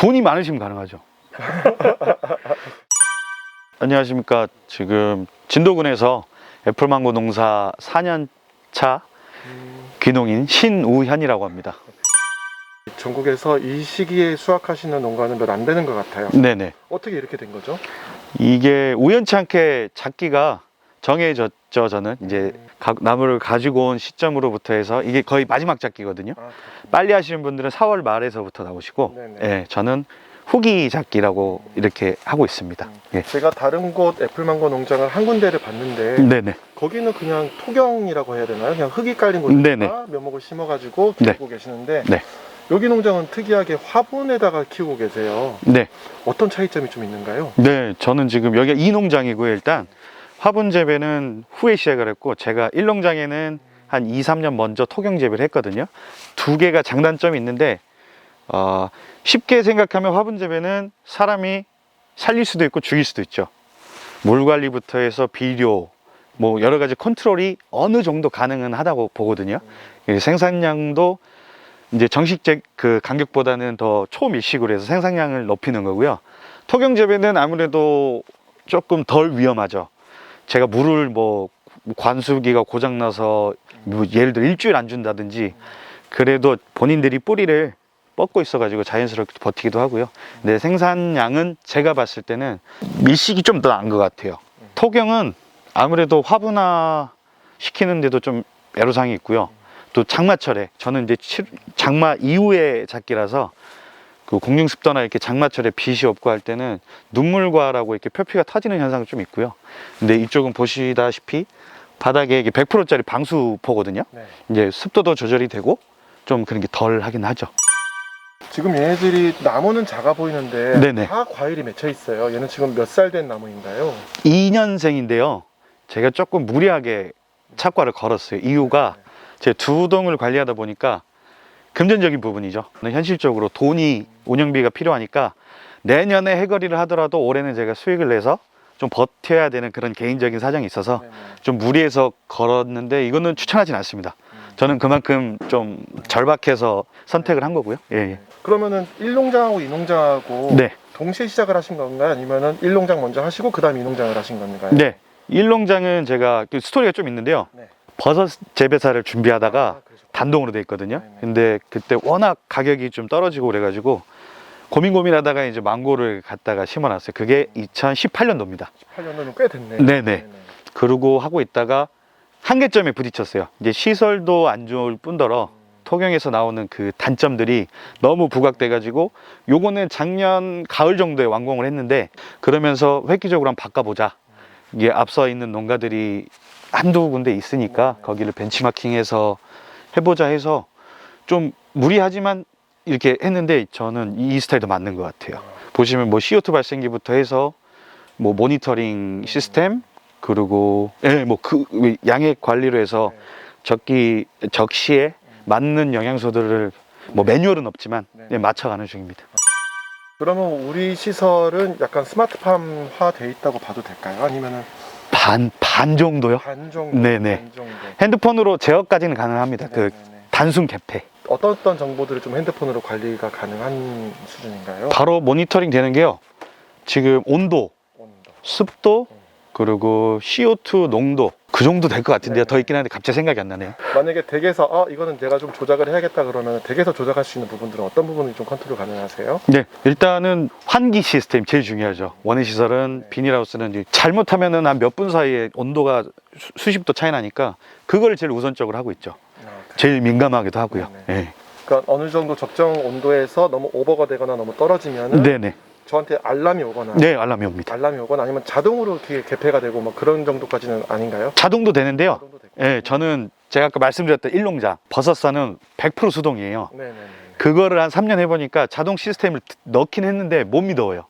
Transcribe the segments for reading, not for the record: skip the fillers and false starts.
돈이 많으시면 가능하죠. 안녕하십니까. 지금 진도군에서 애플망고 농사 4년차 귀농인 신우현이라고 합니다. 전국에서 이 시기에 수확하시는 농가는 몇 안 되는 것 같아요. 네네. 어떻게 이렇게 된 거죠? 이게 우연치 않게 작기가 정해졌죠. 저는 이제 나무를 가지고 온 시점으로부터 해서 이게 거의 마지막 작기거든요. 빨리 하시는 분들은 4월 말에서부터 나오시고, 예, 저는 후기 작기라고 이렇게 하고 있습니다. 예. 제가 다른 곳 애플망고 농장을 한 군데를 봤는데 네네. 거기는 그냥 토경이라고 해야 되나요? 그냥 흙이 깔린 네네. 곳에다가 묘목을 심어가지고 네. 키우고 계시는데 네. 여기 농장은 특이하게 화분에다가 키우고 계세요. 네. 어떤 차이점이 좀 있는가요? 네, 저는 지금 여기가 2농장이고요. 일단 화분 재배는 후에 시작을 했고, 제가 1농장에는 한 2, 3년 먼저 토경 재배를 했거든요. 두 개가 장단점이 있는데, 쉽게 생각하면 화분 재배는 사람이 살릴 수도 있고 죽일 수도 있죠. 물 관리부터 해서 비료, 뭐 여러 가지 컨트롤이 어느 정도 가능은 하다고 보거든요. 생산량도 이제 정식적 그 간격보다는 더 초밀식으로 해서 생산량을 높이는 거고요. 토경 재배는 아무래도 조금 덜 위험하죠. 제가 물을 뭐 관수기가 고장나서 뭐 예를 들어 일주일 안 준다든지, 그래도 본인들이 뿌리를 뻗고 있어가지고 자연스럽게 버티기도 하고요. 근데 생산량은 제가 봤을 때는 밀식이 좀 더 나은 것 같아요. 토경은 아무래도 화분화 시키는데도 좀 애로사항이 있고요. 또 장마철에, 저는 이제 장마 이후에 작기라서 그 공중습도나 이렇게 장마철에 빛이 없고 할 때는 눈물과라고 이렇게 표피가 터지는 현상이 좀 있고요. 근데 이쪽은 보시다시피 바닥에 이게 100%짜리 방수포거든요. 네. 이제 습도도 조절이 되고 좀 그런 게 덜 하긴 하죠. 지금 얘네들이 나무는 작아 보이는데 네네. 다 과일이 맺혀 있어요. 얘는 지금 몇 살 된 나무인가요? 2년생인데요. 제가 조금 무리하게 착과를 걸었어요. 이유가 제 두 동을 관리하다 보니까 금전적인 부분이죠. 현실적으로 돈이 운영비가 필요하니까 내년에 해거리를 하더라도 올해는 제가 수익을 내서 좀 버텨야 되는 그런 개인적인 사정이 있어서 좀 무리해서 걸었는데, 이거는 추천하진 않습니다. 저는 그만큼 좀 절박해서 선택을 한 거고요. 예. 그러면은 1농장하고 2농장하고 네. 동시에 시작을 하신 건가요? 아니면은 1농장 먼저 하시고 그 다음 2농장을 하신 건가요? 네. 1농장은 제가 그 스토리가 좀 있는데요. 네. 버섯 재배사를 준비하다가 그러셨구나. 단독으로 돼 있거든요. 네네. 근데 그때 워낙 가격이 좀 떨어지고 그래가지고 고민하다가 이제 망고를 갖다가 심어놨어요. 그게 2018년도입니다. 18년도면 꽤 됐네요. 네네. 그러고 하고 있다가 한계점에 부딪혔어요. 이제 시설도 안 좋을 뿐더러 토경에서 나오는 그 단점들이 너무 부각돼가지고, 요거는 작년 가을 정도에 완공을 했는데, 그러면서 획기적으로 한번 바꿔보자. 이게 앞서 있는 농가들이 한두 군데 있으니까 거기를 벤치마킹해서 해보자 해서 좀 무리하지만 이렇게 했는데, 저는 이 스타일도 맞는 것 같아요. 보시면 뭐 CO2 발생기부터 해서 뭐 모니터링 시스템, 그리고 뭐 그 양액 관리로 해서 적시에 맞는 영양소들을 뭐 매뉴얼은 없지만 맞춰가는 중입니다. 그러면 우리 시설은 약간 스마트팜화 돼 있다고 봐도 될까요? 아니면은 반 정도요? 반 정도? 네네. 반 정도. 핸드폰으로 제어까지는 가능합니다. 그 네네네. 단순 개폐. 어떤 정보들을 좀 핸드폰으로 관리가 가능한 수준인가요? 바로 모니터링 되는 게요. 지금 온도, 온도. 습도, 그리고 CO2 농도, 그 정도 될 것 같은데요. 네네. 더 있긴 한데 갑자기 생각이 안 나네요. 만약에 댁에서 이거는 내가 좀 조작을 해야겠다 그러면 댁에서 조작할 수 있는 부분들은 어떤 부분이 좀 컨트롤 가능하세요? 네, 일단은 환기 시스템 제일 중요하죠. 원예 시설은, 비닐하우스는 이제 잘못하면은 한 몇 분 사이에 온도가 수십 도 차이 나니까 그걸 제일 우선적으로 하고 있죠. 제일 민감하기도 하고요. 네. 그러니까 어느 정도 적정 온도에서 너무 오버가 되거나 너무 떨어지면은 네네. 저한테 알람이 오거나 네, 알람이 옵니다. 알람이 오거나 아니면 자동으로 이렇게 개폐가 되고 뭐 그런 정도까지는 아닌가요? 자동도 되는데요. 자동도 되고. 네, 저는 제가 아까 말씀드렸던 일농장 버섯사는 100% 수동이에요. 네네네. 그거를 한 3년 해보니까 자동 시스템을 넣긴 했는데 못 믿어요.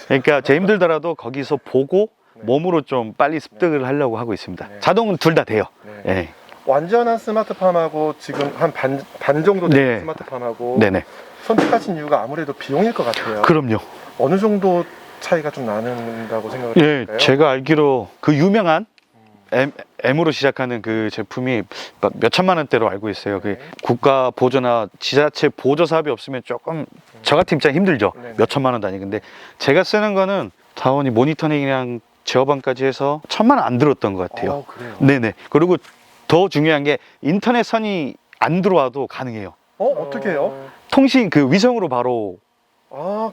그러니까 제 힘들더라도 거기서 보고 몸으로 좀 빨리 습득을 하려고 하고 있습니다. 자동은 둘 다 돼요. 네. 네. 완전한 스마트팜하고 지금 한 반 정도 된 네. 스마트팜하고 네네. 선택하신 이유가 아무래도 비용일 것 같아요. 그럼요. 어느 정도 차이가 좀 나는다고 생각을 예, 해볼까요? 제가 알기로 그 유명한 M으로 시작하는 그 제품이 막 몇 천만 원대로 알고 있어요. 그 네. 국가 보조나 지자체 보조 사업이 없으면 조금 저 같은 입장 힘들죠. 네네. 몇 천만 원 단위. 근데 제가 쓰는 거는 다원이 모니터링이랑 제어반까지 해서 1,000만 원 안 들었던 것 같아요. 그래요? 네네. 그리고 더 중요한 게 인터넷 선이 안 들어와도 가능해요. 어떻게 해요? 통신 그 위성으로 바로.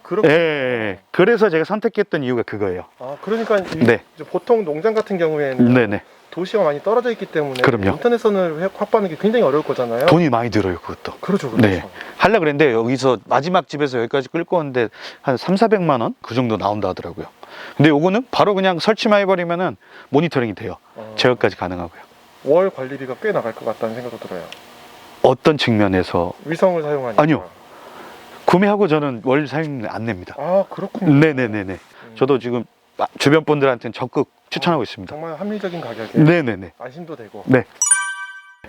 그렇군요. 예. 그래서 제가 선택했던 이유가 그거예요. 그러니까 네. 이제 보통 농장 같은 경우에는 네네. 도시가 많이 떨어져 있기 때문에 그럼요. 인터넷선을 확보하는 게 굉장히 어려울 거잖아요. 돈이 많이 들어요, 그것도. 그렇죠. 네. 하려고 그랬는데 여기서 마지막 집에서 여기까지 끌고 오는데 한 3,400만 원? 그 정도 나온다 하더라고요. 근데 요거는 바로 그냥 설치만 해버리면은 모니터링이 돼요. 제어까지 가능하고요. 월 관리비가 꽤 나갈 것 같다는 생각도 들어요. 어떤 측면에서 위성을 사용하니까. 아니요. 구매하고 저는 월 사용 안 냅니다. 그렇군요. 네네네네. 저도 지금 주변 분들한테는 적극 추천하고 있습니다. 정말 합리적인 가격에 네네네. 안심도 되고. 네.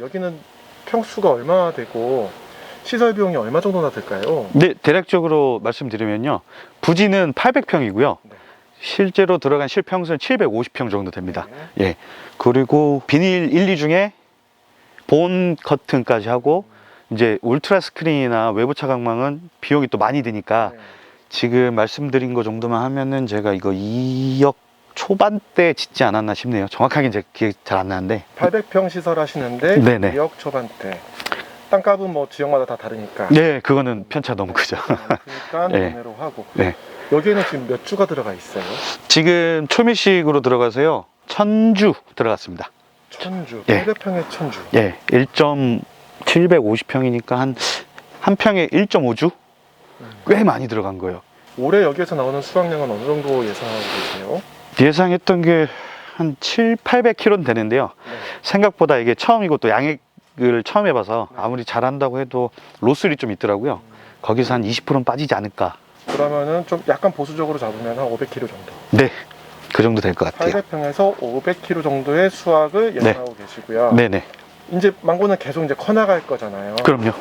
여기는 평수가 얼마나 되고 시설 비용이 얼마 정도나 들까요? 네, 대략적으로 말씀드리면요. 부지는 800평이고요. 네. 실제로 들어간 실평수는 750평 정도 됩니다. 네. 예. 그리고 비닐 1, 2 중에 본 커튼까지 하고 이제 울트라 스크린이나 외부 차광망은 비용이 또 많이 드니까 네. 지금 말씀드린 거 정도만 하면은 제가 이거 2억 초반대 짓지 않았나 싶네요. 정확하게 제 기억이 잘 안 나는데. 800평 시설 하시는데 네네. 2억 초반대. 땅값은 뭐 지역마다 다 다르니까. 네, 그거는 편차 너무 크죠. 그러니까 네. 매매로 하고. 네. 여기에는 지금 몇 주가 들어가 있어요? 지금 초미식으로 들어가서요. 1,000주 들어갔습니다. 1,000주. 예. 800평에 1,000주. 예, 1.750평이니까 한 평에 1.5주? 꽤 많이 들어간 거예요. 올해 여기에서 나오는 수확량은 어느 정도 예상하고 계세요? 예상했던 게 한 700~800kg는 되는데요. 네. 생각보다 이게 처음이고 또 양액을 처음 해봐서 아무리 잘한다고 해도 로스율이 좀 있더라고요. 거기서 한 20%는 빠지지 않을까. 그러면은 좀 약간 보수적으로 잡으면 한 500kg 정도. 네, 그 정도 될 것 같아요. 800평에서 500kg 정도의 수확을 예상하고 계시고요. 네네. 이제 망고는 계속 이제 커나갈 거잖아요. 그럼요.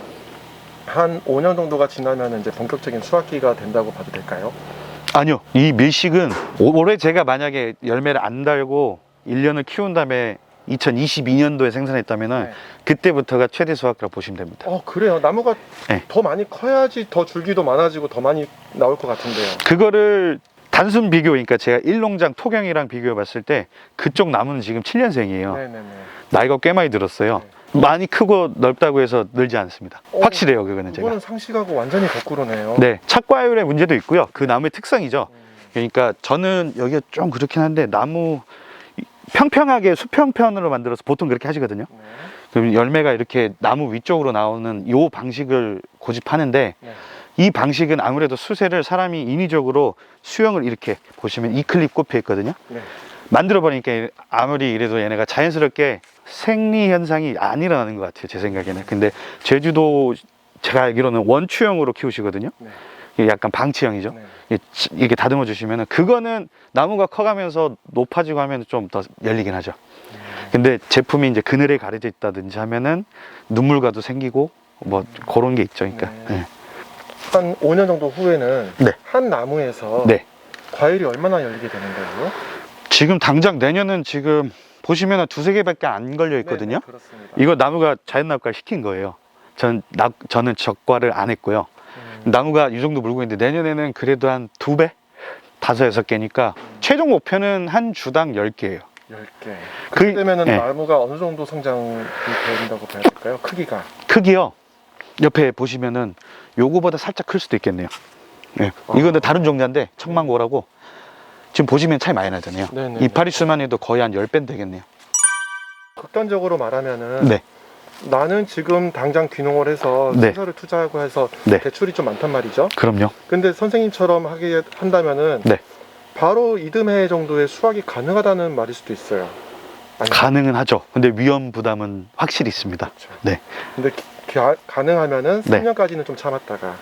한 5년 정도가 지나면 이제 본격적인 수확기가 된다고 봐도 될까요? 아니요, 이 밀식은 올해 제가 만약에 열매를 안 달고 1년을 키운 다음에 2022년도에 생산했다면은 네. 그때부터가 최대 수확이라고 보시면 됩니다. 그래요. 나무가 네. 더 많이 커야지 더 줄기도 많아지고 더 많이 나올 것 같은데요. 그거를 단순 비교니까 제가 일농장 토경이랑 비교해 봤을 때 그쪽 나무는 지금 7년생이에요. 네네네. 나이가 꽤 많이 들었어요. 많이 크고 넓다고 해서 늘지 않습니다. 확실해요, 그거는 제가. 그거는 상식하고 완전히 거꾸로네요. 네, 착과율의 문제도 있고요. 그 나무의 특성이죠. 그러니까 저는 여기가 좀 그렇긴 한데 나무 평평하게 수평편으로 만들어서 보통 그렇게 하시거든요. 네. 그럼 열매가 이렇게 나무 위쪽으로 나오는 요 방식을 고집하는데 네. 이 방식은 아무래도 수세를 사람이 인위적으로 수영을 이렇게 보시면 이 클립 꼽혀 있거든요. 네. 만들어 버리니까 아무리 이래도 얘네가 자연스럽게 생리 현상이 안 일어나는 것 같아요, 제 생각에는. 근데 제주도 제가 알기로는 원추형으로 키우시거든요. 네. 이게 약간 방치형이죠. 네. 이게 다듬어 주시면은 그거는 나무가 커가면서 높아지고 하면 좀 더 열리긴 하죠. 근데 제품이 이제 그늘에 가려져 있다든지 하면은 눈물과도 생기고 뭐 그런 게 있죠. 그러니까. 네. 네. 한 5년 정도 후에는 네. 한 나무에서 네. 과일이 얼마나 열리게 되는 거예요? 지금 당장 내년은 지금 보시면은 2~3개밖에 안 걸려 있거든요. 네, 그렇습니다. 이거 나무가 자연낙과 시킨 거예요. 저는 적과를 안 했고요. 나무가 이 정도 물고 있는데 내년에는 그래도 한 2배? 5~6개니까 최종 목표는 한 주당 10개예요. 10개. 그렇게 되면은 네. 나무가 어느 정도 성장이 된다고 봐야 될까요? 크기가. 크기요. 옆에 보시면은 요거보다 살짝 클 수도 있겠네요. 네. 이거는 다른 종자인데 청망고라고 지금 보시면 차이 많이 나잖아요. 네네. 이파리 수만 해도 거의 한 10배는 되겠네요. 극단적으로 말하면은 네. 나는 지금 당장 귀농을 해서 네. 시설을 투자하고 해서 네. 대출이 좀 많단 말이죠. 그럼요. 근데 선생님처럼 하게 한다면은 네. 바로 이듬해 정도의 수확이 가능하다는 말일 수도 있어요. 아니요? 가능은 하죠. 근데 위험 부담은 확실히 있습니다. 그렇죠. 네. 근데 가능하면은 네. 3년까지는 좀 참았다가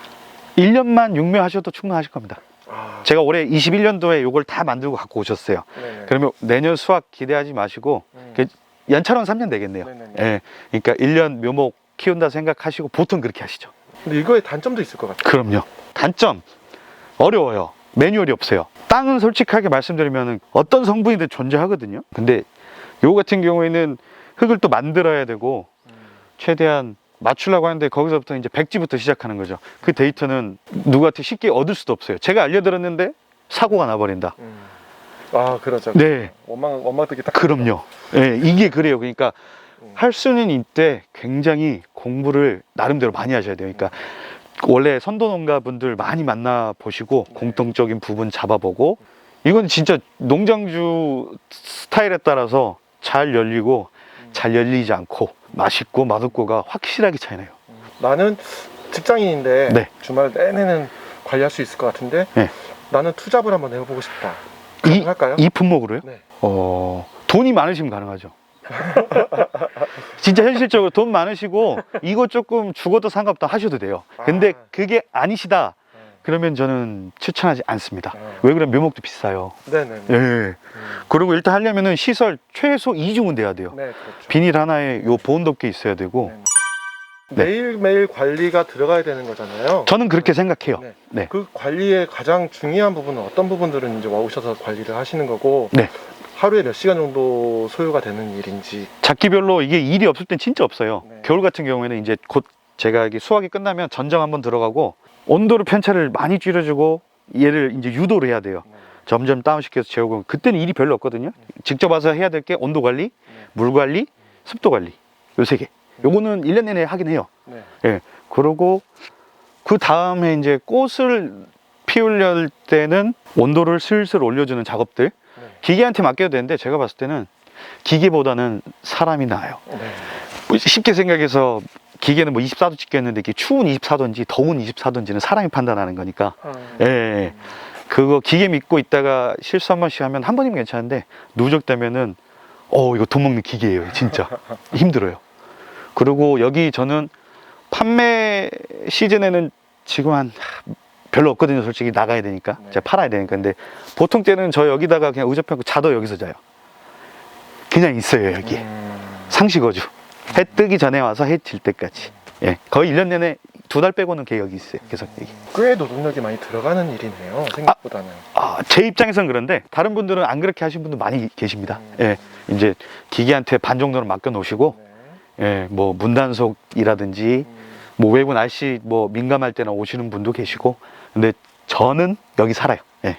1년만 육묘하셔도 충분하실 겁니다. 아, 제가 올해 21년도에 요걸 다 만들고 갖고 오셨어요. 네네. 그러면 내년 수확 기대하지 마시고 그 연차로는 3년 되겠네요. 네네네. 예. 그러니까 1년 묘목 키운다 생각하시고 보통 그렇게 하시죠. 근데 이거에 단점도 있을 것 같아요. 그럼요. 단점 어려워요. 매뉴얼이 없어요. 땅은 솔직하게 말씀드리면 어떤 성분이든 존재하거든요. 근데 요거 같은 경우에는 흙을 또 만들어야 되고 최대한 맞추려고 하는데 거기서부터 이제 백지부터 시작하는 거죠. 그 데이터는 누구한테 쉽게 얻을 수도 없어요. 제가 알려드렸는데 사고가 나버린다. 아, 그렇죠. 네. 원망되기 딱. 그럼요. 예, 이게 그래요. 그러니까 할 수는 있되 굉장히 공부를 나름대로 많이 하셔야 돼요. 그러니까 원래 선도농가 분들 많이 만나 보시고 공통적인 부분 잡아보고, 이건 진짜 농장주 스타일에 따라서 잘 열리고 잘 열리지 않고 맛있고 맛없고가 확실하게 차이나요. 나는 직장인인데 네. 주말 내내는 관리할 수 있을 것 같은데 네. 나는 투잡을 한번 해보고 싶다. 가능할까요? 이 품목으로요? 네. 돈이 많으시면 가능하죠. 진짜 현실적으로 돈 많으시고 이거 조금 죽어도 상관없다 하셔도 돼요. 근데 그게 아니시다 그러면 저는 추천하지 않습니다. 왜 그러면 묘목도 비싸요. 네네. 예. 그리고 일단 하려면은 시설 최소 2중은 돼야 돼요. 네, 그렇죠. 비닐 하나에 요 보온 덮개 있어야 되고. 네. 매일매일 관리가 들어가야 되는 거잖아요. 저는 그렇게 생각해요. 네. 네. 그 관리의 가장 중요한 부분은 어떤 부분들은 이제 오셔서 관리를 하시는 거고, 네. 하루에 몇 시간 정도 소요가 되는 일인지. 작기별로 이게 일이 없을 땐 진짜 없어요. 네. 겨울 같은 경우에는 이제 곧 제가 이게 수확이 끝나면 전정 한번 들어가고 온도를 편차를 많이 줄여주고 얘를 이제 유도를 해야 돼요. 네. 점점 다운시켜서 재우고, 그때는 일이 별로 없거든요. 직접 와서 해야 될 게 온도 관리, 물 관리, 습도 관리, 요 세 개. 요거는 1년 내내 하긴 해요. 네. 예. 그러고 그 다음에 이제 꽃을 피우려 때는 온도를 슬슬 올려주는 작업들, 네. 기계한테 맡겨도 되는데 제가 봤을 때는 기계보다는 사람이 나아요. 네. 쉽게 생각해서 기계는 뭐 24도 찍겠는데 이게 추운 24도인지 더운 24도인지는 사람이 판단하는 거니까. 예. 그거 기계 믿고 있다가 실수 한 번씩 하면 한 번이면 괜찮은데 누적되면은 이거 돈 먹는 기계예요. 진짜 힘들어요. 그리고 여기 저는 판매 시즌에는 지금 한 별로 없거든요. 솔직히 나가야 되니까. 네. 제가 팔아야 되니까. 근데 보통 때는 저 여기다가 그냥 의자 펴고 자도 여기서 자요. 그냥 있어요, 여기에. 상시거주. 해 뜨기 전에 와서 해 질 때까지. 예. 거의 1년 내내 2달 빼고는 걔 여기 있어요. 계속 여기. 꽤 노동력이 많이 들어가는 일이네요. 생각보다는. 제 입장에선 그런데 다른 분들은 안 그렇게 하신 분도 많이 계십니다. 예. 이제 기계한테 반 정도는 맡겨 놓으시고, 네. 예, 뭐 문단속이라든지 뭐 외부 날씨 뭐 민감할 때나 오시는 분도 계시고, 근데 저는 여기 살아요. 예.